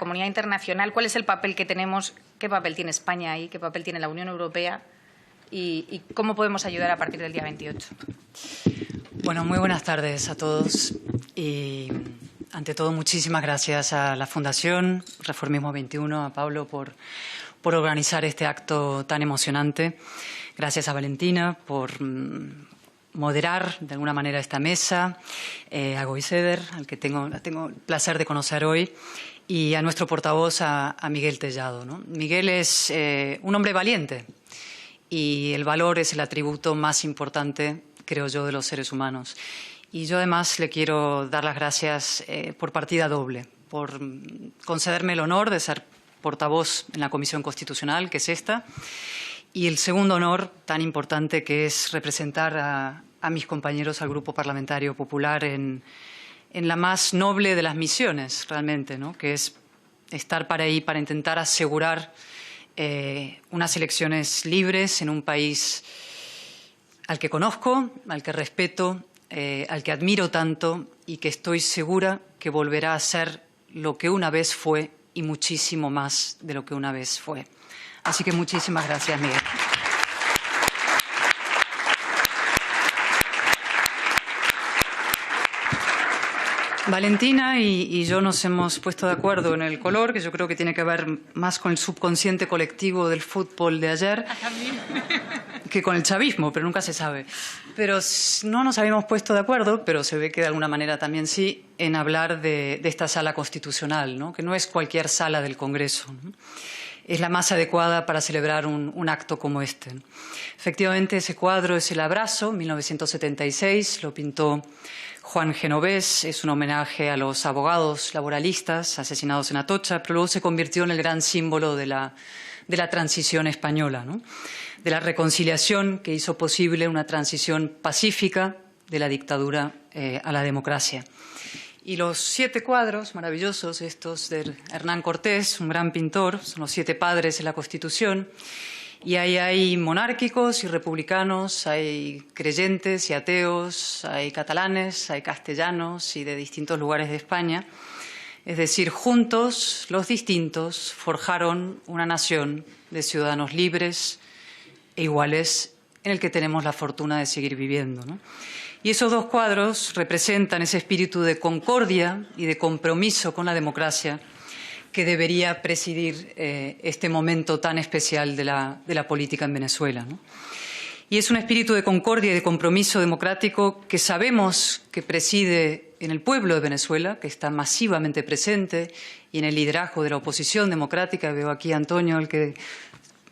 comunidad internacional, ¿cuál es el papel que tenemos? ¿Qué papel tiene España ahí? ¿Qué papel tiene la Unión Europea? ¿Y cómo podemos ayudar a partir del día 28? Bueno, muy buenas tardes a todos. Y ante todo, muchísimas gracias a la Fundación Reformismo 21, a Pablo por organizar este acto tan emocionante. Gracias a Valentina por moderar de alguna manera esta mesa, a Goiseder, al que tengo el placer de conocer hoy, y a nuestro portavoz, a Miguel Tellado, ¿no? Miguel es un hombre valiente y el valor es el atributo más importante, creo yo, de los seres humanos. Y yo además le quiero dar las gracias por partida doble, por concederme el honor de ser portavoz en la Comisión Constitucional, que es esta, y el segundo honor tan importante que es representar a mis compañeros al Grupo Parlamentario Popular en la más noble de las misiones, realmente, ¿no? Que es estar para ahí, para intentar asegurar unas elecciones libres en un país al que conozco, al que respeto, al que admiro tanto y que estoy segura que volverá a ser lo que una vez fue y muchísimo más de lo que una vez fue. Así que muchísimas gracias, Miguel. Valentina y yo nos hemos puesto de acuerdo en el color, que yo creo que tiene que ver más con el subconsciente colectivo del fútbol de ayer que con el chavismo, pero nunca se sabe. Pero no nos habíamos puesto de acuerdo, pero se ve que de alguna manera también sí, en hablar de esta sala constitucional, ¿no? Que no es cualquier sala del Congreso, ¿no? Es la más adecuada para celebrar un acto como este. Efectivamente, ese cuadro es El Abrazo, 1976, lo pintó Juan Genovés, es un homenaje a los abogados laboralistas asesinados en Atocha, pero luego se convirtió en el gran símbolo de la transición española, ¿no? De la reconciliación que hizo posible una transición pacífica de la dictadura a la democracia. Y los 7 cuadros maravillosos, estos de Hernán Cortés, un gran pintor, son los 7 padres de la Constitución, y ahí hay monárquicos y republicanos, hay creyentes y ateos, hay catalanes, hay castellanos y de distintos lugares de España. Es decir, juntos, los distintos forjaron una nación de ciudadanos libres e iguales en el que tenemos la fortuna de seguir viviendo, ¿no? Y esos 2 cuadros representan ese espíritu de concordia y de compromiso con la democracia que debería presidir este momento tan especial de la política en Venezuela, ¿no? Y es un espíritu de concordia y de compromiso democrático que sabemos que preside en el pueblo de Venezuela, que está masivamente presente, y en el liderazgo de la oposición democrática. Veo aquí a Antonio, el que,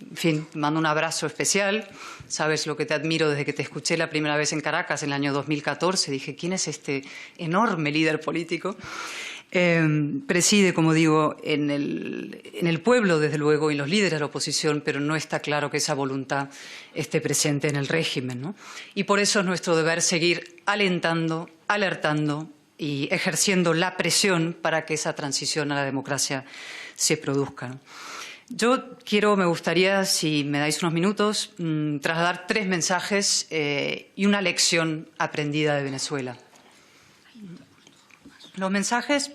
en fin, te mando un abrazo especial. Sabes lo que te admiro desde que te escuché la primera vez en Caracas en el año 2014. Dije, ¿quién es este enorme líder político? Preside, como digo, en el pueblo, desde luego, y los líderes de la oposición, pero no está claro que esa voluntad esté presente en el régimen, ¿no? Y por eso es nuestro deber seguir alentando, alertando y ejerciendo la presión para que esa transición a la democracia se produzca, ¿no? Me gustaría, si me dais unos minutos, trasladar 3 mensajes y una lección aprendida de Venezuela. Los mensajes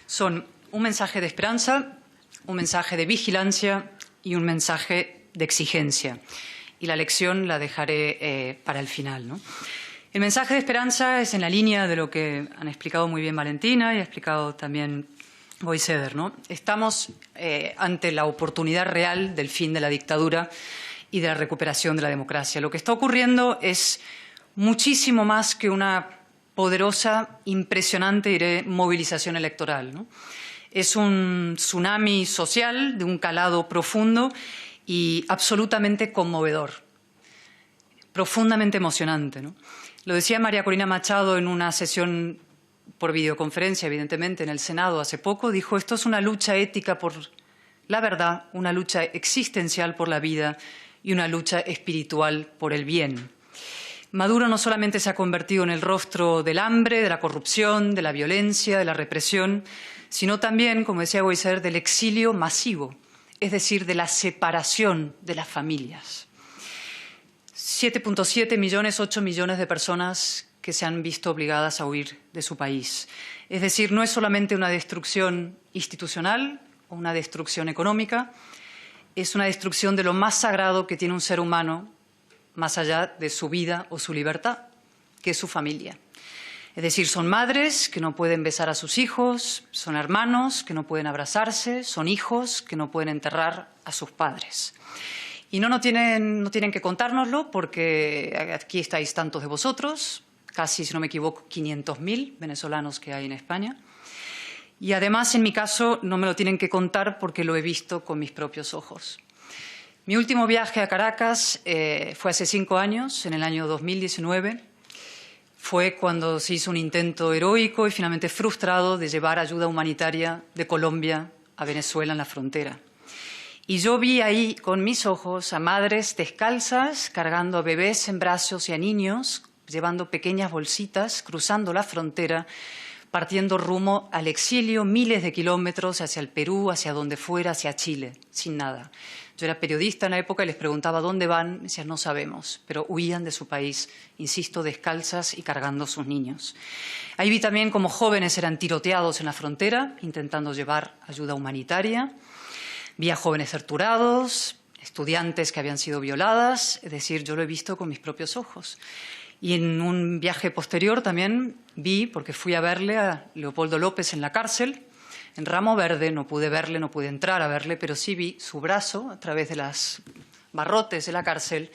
son un mensaje de esperanza, un mensaje de vigilancia y un mensaje de exigencia. Y la lección la dejaré para el final, ¿no? El mensaje de esperanza es en la línea de lo que han explicado muy bien Valentina y ha explicado también Goiseder, ¿no? Estamos ante la oportunidad real del fin de la dictadura y de la recuperación de la democracia. Lo que está ocurriendo es muchísimo más que una poderosa, impresionante, diré, movilización electoral, ¿no? Es un tsunami social de un calado profundo y absolutamente conmovedor, profundamente emocionante, ¿no? Lo decía María Corina Machado en una sesión por videoconferencia, evidentemente, en el Senado hace poco. Dijo, esto es una lucha ética por la verdad, una lucha existencial por la vida y una lucha espiritual por el bien. Maduro no solamente se ha convertido en el rostro del hambre, de la corrupción, de la violencia, de la represión, sino también, como decía Goiseder, del exilio masivo, es decir, de la separación de las familias. 7,7 millones, 8 millones de personas que se han visto obligadas a huir de su país. Es decir, no es solamente una destrucción institucional o una destrucción económica, es una destrucción de lo más sagrado que tiene un ser humano, más allá de su vida o su libertad, que es su familia. Es decir, son madres que no pueden besar a sus hijos, son hermanos que no pueden abrazarse, son hijos que no pueden enterrar a sus padres. Y no tienen que contárnoslo porque aquí estáis tantos de vosotros, casi, si no me equivoco, 500.000 venezolanos que hay en España. Y además, en mi caso, no me lo tienen que contar porque lo he visto con mis propios ojos. Mi último viaje a Caracas fue hace 5 años, en el año 2019. Fue cuando se hizo un intento heroico y finalmente frustrado de llevar ayuda humanitaria de Colombia a Venezuela en la frontera. Y yo vi ahí con mis ojos a madres descalzas cargando a bebés en brazos y a niños, llevando pequeñas bolsitas, cruzando la frontera, partiendo rumbo al exilio, miles de kilómetros hacia el Perú, hacia donde fuera, hacia Chile, sin nada. Yo era periodista en la época y les preguntaba ¿dónde van? Me decían, no sabemos, pero huían de su país, insisto, descalzas y cargando a sus niños. Ahí vi también cómo jóvenes eran tiroteados en la frontera, intentando llevar ayuda humanitaria. Vi a jóvenes torturados, estudiantes que habían sido violadas, es decir, yo lo he visto con mis propios ojos. Y en un viaje posterior también vi, porque fui a verle a Leopoldo López en la cárcel, en Ramo Verde, no pude verle, no pude entrar a verle, pero sí vi su brazo a través de las barrotes de la cárcel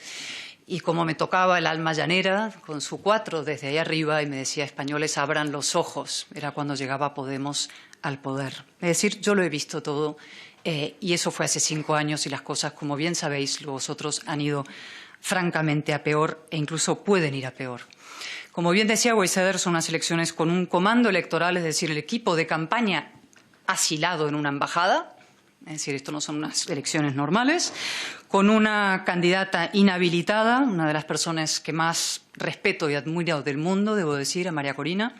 y como me tocaba el alma llanera con su 4 desde ahí arriba y me decía, españoles, abran los ojos. Era cuando llegaba Podemos al poder. Es decir, yo lo he visto todo y eso fue hace 5 años y las cosas, como bien sabéis, vosotros han ido francamente a peor e incluso pueden ir a peor. Como bien decía Weiseder, son unas elecciones con un comando electoral, es decir, el equipo de campaña asilado en una embajada, es decir, esto no son unas elecciones normales, con una candidata inhabilitada, una de las personas que más respeto y admiro del mundo, debo decir, a María Corina.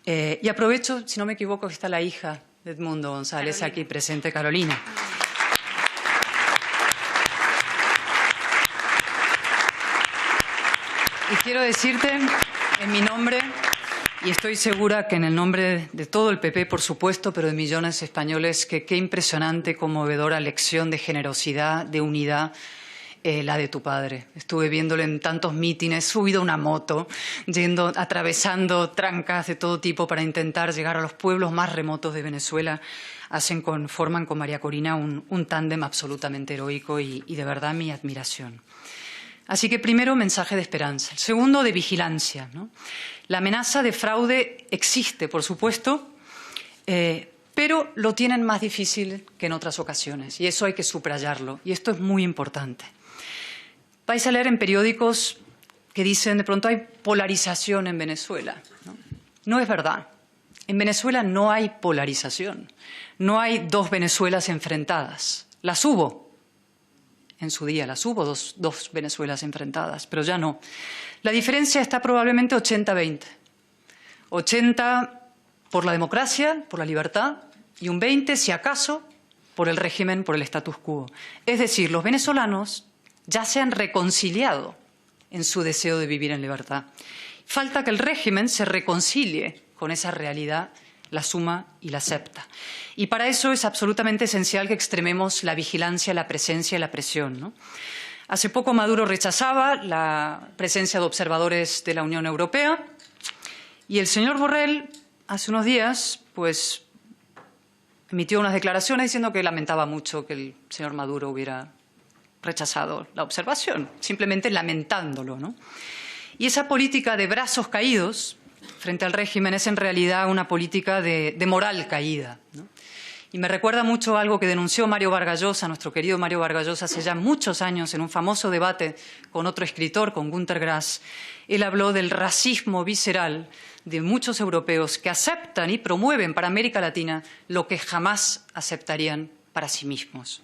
Y aprovecho, si no me equivoco, que está la hija de Edmundo González aquí presente, Carolina. Y quiero decirte, en mi nombre, y estoy segura que en el nombre de todo el PP, por supuesto, pero de millones de españoles, que qué impresionante, conmovedora lección de generosidad, de unidad, la de tu padre. Estuve viéndole en tantos mítines, subido a una moto, atravesando trancas de todo tipo para intentar llegar a los pueblos más remotos de Venezuela. Forman con María Corina un tándem absolutamente heroico y de verdad mi admiración. Así que primero, mensaje de esperanza. El segundo, de vigilancia, ¿no? La amenaza de fraude existe, por supuesto, pero lo tienen más difícil que en otras ocasiones y eso hay que subrayarlo y esto es muy importante. Vais a leer en periódicos que dicen de pronto hay polarización en Venezuela. No es verdad. En Venezuela no hay polarización. No hay 2 Venezuelas enfrentadas. Las hubo. En su día las hubo, dos Venezuelas enfrentadas, pero ya no. La diferencia está probablemente 80-20. 80 por la democracia, por la libertad, y un 20, si acaso, por el régimen, por el status quo. Es decir, los venezolanos ya se han reconciliado en su deseo de vivir en libertad. Falta que el régimen se reconcilie con esa realidad, la suma y la acepta. Y para eso es absolutamente esencial que extrememos la vigilancia, la presencia y la presión, ¿no? Hace poco Maduro rechazaba la presencia de observadores de la Unión Europea y el señor Borrell, hace unos días, pues emitió unas declaraciones diciendo que lamentaba mucho que el señor Maduro hubiera rechazado la observación, simplemente lamentándolo, ¿no? Y esa política de brazos caídos frente al régimen es en realidad una política de moral caída, ¿no? Y me recuerda mucho algo que denunció Mario Vargas Llosa, nuestro querido Mario Vargas Llosa, hace ya muchos años en un famoso debate con otro escritor, con Günter Grass. Él habló del racismo visceral de muchos europeos que aceptan y promueven para América Latina lo que jamás aceptarían para sí mismos.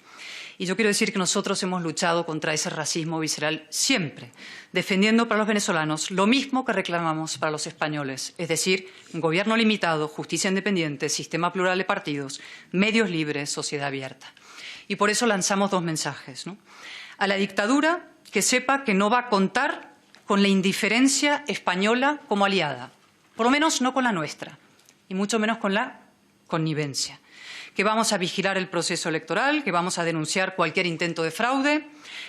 Y yo quiero decir que nosotros hemos luchado contra ese racismo visceral siempre, defendiendo para los venezolanos lo mismo que reclamamos para los españoles, es decir, un gobierno limitado, justicia independiente, sistema plural de partidos, medios libres, sociedad abierta. Y por eso lanzamos 2 mensajes, ¿no? A la dictadura, que sepa que no va a contar con la indiferencia española como aliada, por lo menos no con la nuestra, y mucho menos con la connivencia. que vamos a vigilar el proceso electoral, que vamos a denunciar cualquier intento de fraude,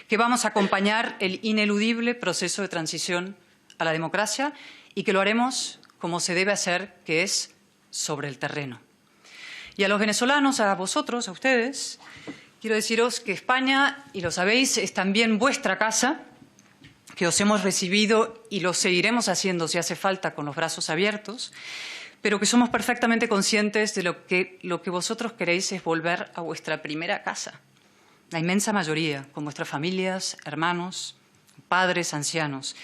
que vamos a acompañar el ineludible proceso de transición a la democracia y que lo haremos como se debe hacer, que es sobre el terreno. Y a los venezolanos, a vosotros, a ustedes, quiero deciros que España, y lo sabéis, es también vuestra casa, que os hemos recibido y lo seguiremos haciendo si hace falta con los brazos abiertos, pero que somos perfectamente conscientes de lo que vosotros queréis es volver a vuestra primera casa. La inmensa mayoría, con vuestras familias, hermanos, padres, ancianos,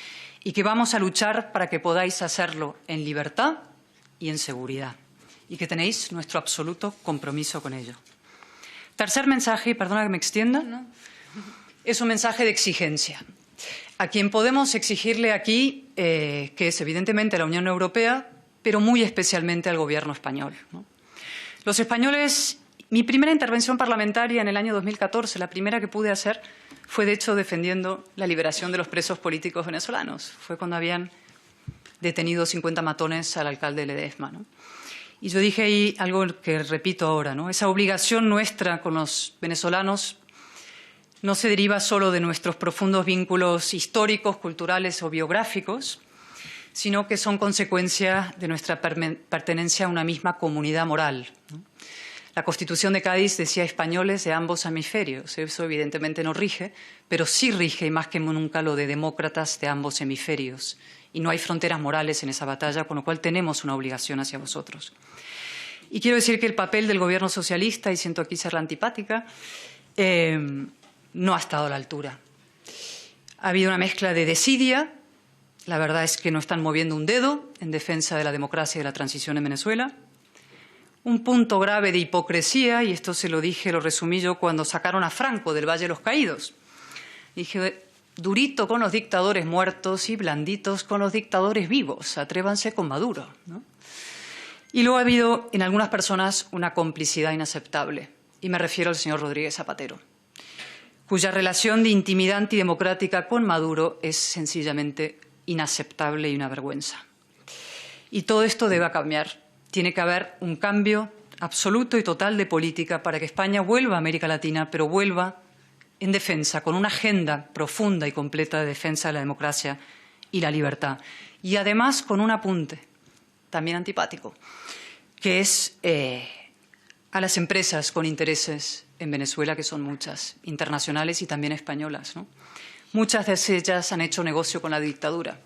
y que vamos a luchar para que podáis hacerlo en libertad y en seguridad, y que tenéis nuestro absoluto compromiso con ello. Tercer mensaje, y perdona que me extienda, es un mensaje de exigencia. A quien podemos exigirle aquí, que es evidentemente la Unión Europea, pero muy especialmente al Gobierno español, ¿no? Los españoles, mi primera intervención parlamentaria en el año 2014, la primera que pude hacer, fue de hecho defendiendo la liberación de los presos políticos venezolanos. Fue cuando habían detenido 50 matones al alcalde de Ledesma, ¿no? Y yo dije ahí algo que repito ahora, ¿no? Esa obligación nuestra con los venezolanos no se deriva solo de nuestros profundos vínculos históricos, culturales o biográficos, sino que son consecuencia de nuestra pertenencia a una misma comunidad moral, ¿no? La Constitución de Cádiz decía españoles de ambos hemisferios. Eso evidentemente no rige, pero sí rige, y más que nunca, lo de demócratas de ambos hemisferios. Y no hay fronteras morales en esa batalla, con lo cual tenemos una obligación hacia vosotros. Y quiero decir que el papel del Gobierno socialista, y siento aquí ser la antipática, no ha estado a la altura. Ha habido una mezcla de desidia. La verdad es que no están moviendo un dedo en defensa de la democracia y de la transición en Venezuela. Un punto grave de hipocresía, y esto se lo dije, lo resumí yo cuando sacaron a Franco del Valle de los Caídos. Dije, durito con los dictadores muertos y blanditos con los dictadores vivos. Atrévanse con Maduro, ¿no? Y luego ha habido en algunas personas una complicidad inaceptable. Y me refiero al señor Rodríguez Zapatero, cuya relación de intimidad antidemocrática con Maduro es sencillamente inaceptable y una vergüenza. Y todo esto debe cambiar. Tiene que haber un cambio absoluto y total de política para que España vuelva a América Latina, pero vuelva en defensa, con una agenda profunda y completa de defensa de la democracia y la libertad. Y además con un apunte, también antipático, que es a las empresas con intereses en Venezuela, que son muchas, internacionales y también españolas, ¿no? Muchas de ellas han hecho negocio con la dictadura.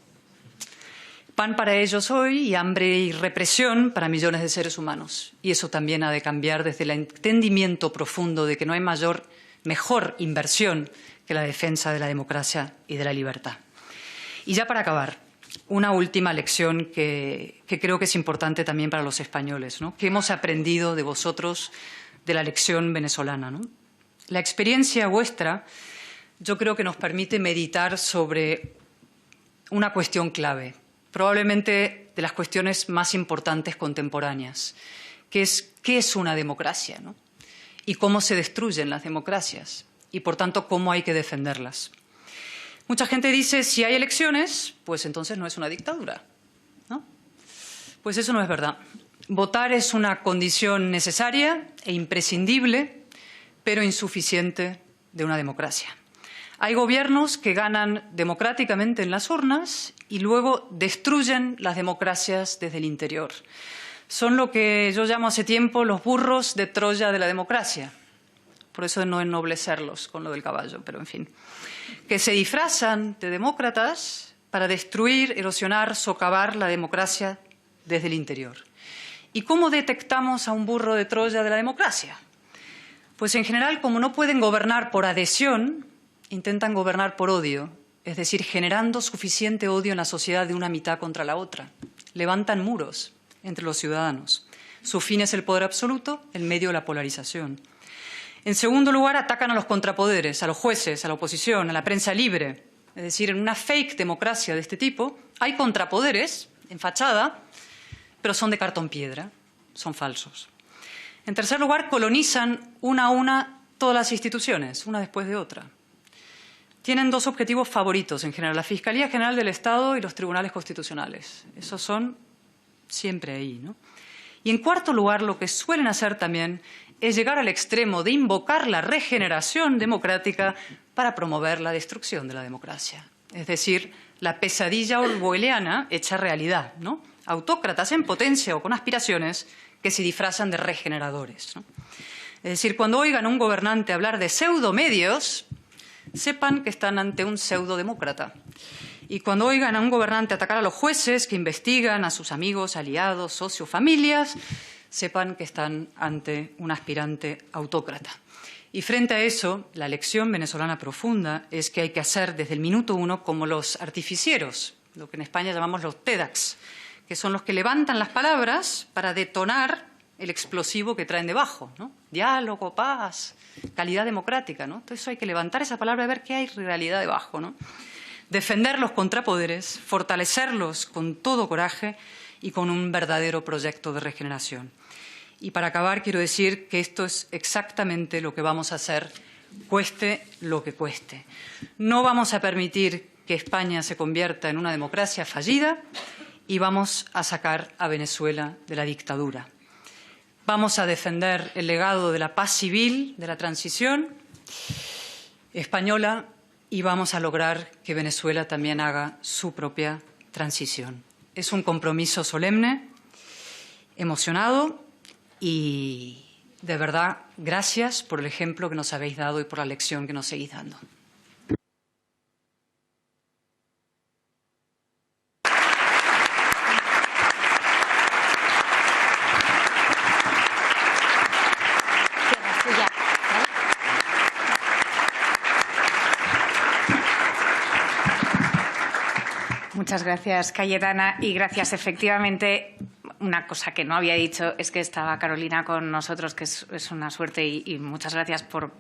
Pan para ellos hoy y hambre y represión para millones de seres humanos. Y eso también ha de cambiar desde el entendimiento profundo de que no hay mejor inversión que la defensa de la democracia y de la libertad. Y ya para acabar, una última lección que creo que es importante también para los españoles, ¿no? ¿Qué hemos aprendido de vosotros de la lección venezolana, ¿no? La experiencia vuestra yo creo que nos permite meditar sobre una cuestión clave, probablemente de las cuestiones más importantes contemporáneas, que es ¿qué es una democracia, ¿no? Y cómo se destruyen las democracias y, por tanto, cómo hay que defenderlas. Mucha gente dice, si hay elecciones, pues entonces no es una dictadura, ¿no? Pues eso no es verdad. Votar es una condición necesaria e imprescindible, pero insuficiente de una democracia. Hay gobiernos que ganan democráticamente en las urnas y luego destruyen las democracias desde el interior. Son lo que yo llamo hace tiempo los burros de Troya de la democracia. Por eso de no ennoblecerlos con lo del caballo, pero en fin. Que se disfrazan de demócratas para destruir, erosionar, socavar la democracia desde el interior. ¿Y cómo detectamos a un burro de Troya de la democracia? Pues en general, como no pueden gobernar por adhesión, intentan gobernar por odio, es decir, generando suficiente odio en la sociedad de una mitad contra la otra. Levantan muros entre los ciudadanos. Su fin es el poder absoluto, el medio la polarización. En segundo lugar, atacan a los contrapoderes, a los jueces, a la oposición, a la prensa libre. Es decir, en una fake democracia de este tipo hay contrapoderes en fachada, pero son de cartón piedra, son falsos. En tercer lugar, colonizan una a una todas las instituciones, una después de otra. Tienen dos objetivos favoritos en general, la Fiscalía General del Estado y los tribunales constitucionales. Esos son siempre ahí, ¿no? Y en cuarto lugar, lo que suelen hacer también es llegar al extremo de invocar la regeneración democrática para promover la destrucción de la democracia. Es decir, la pesadilla orwelliana hecha realidad, ¿no? Autócratas en potencia o con aspiraciones que se disfrazan de regeneradores, ¿no? Es decir, cuando oigan a un gobernante hablar de pseudomedios, sepan que están ante un pseudodemócrata. Y cuando oigan a un gobernante atacar a los jueces que investigan a sus amigos, aliados, socios, familias, sepan que están ante un aspirante autócrata. Y frente a eso, la lección venezolana profunda es que hay que hacer desde el minuto uno como los artificieros, lo que en España llamamos los TEDx, que son los que levantan las palabras para detonar el explosivo que traen debajo, ¿no? Diálogo, paz, calidad democrática, ¿no? Entonces hay que levantar esa palabra y ver qué hay en realidad debajo, ¿no? Defender los contrapoderes, fortalecerlos con todo coraje y con un verdadero proyecto de regeneración. Y para acabar quiero decir que esto es exactamente lo que vamos a hacer, cueste lo que cueste. No vamos a permitir que España se convierta en una democracia fallida y vamos a sacar a Venezuela de la dictadura. Vamos a defender el legado de la paz civil, de la transición española y vamos a lograr que Venezuela también haga su propia transición. Es un compromiso solemne, emocionado y, de verdad, gracias por el ejemplo que nos habéis dado y por la lección que nos seguís dando. Muchas gracias, Cayetana, y gracias. Efectivamente, una cosa que no había dicho es que estaba Carolina con nosotros, que es una suerte, y muchas gracias por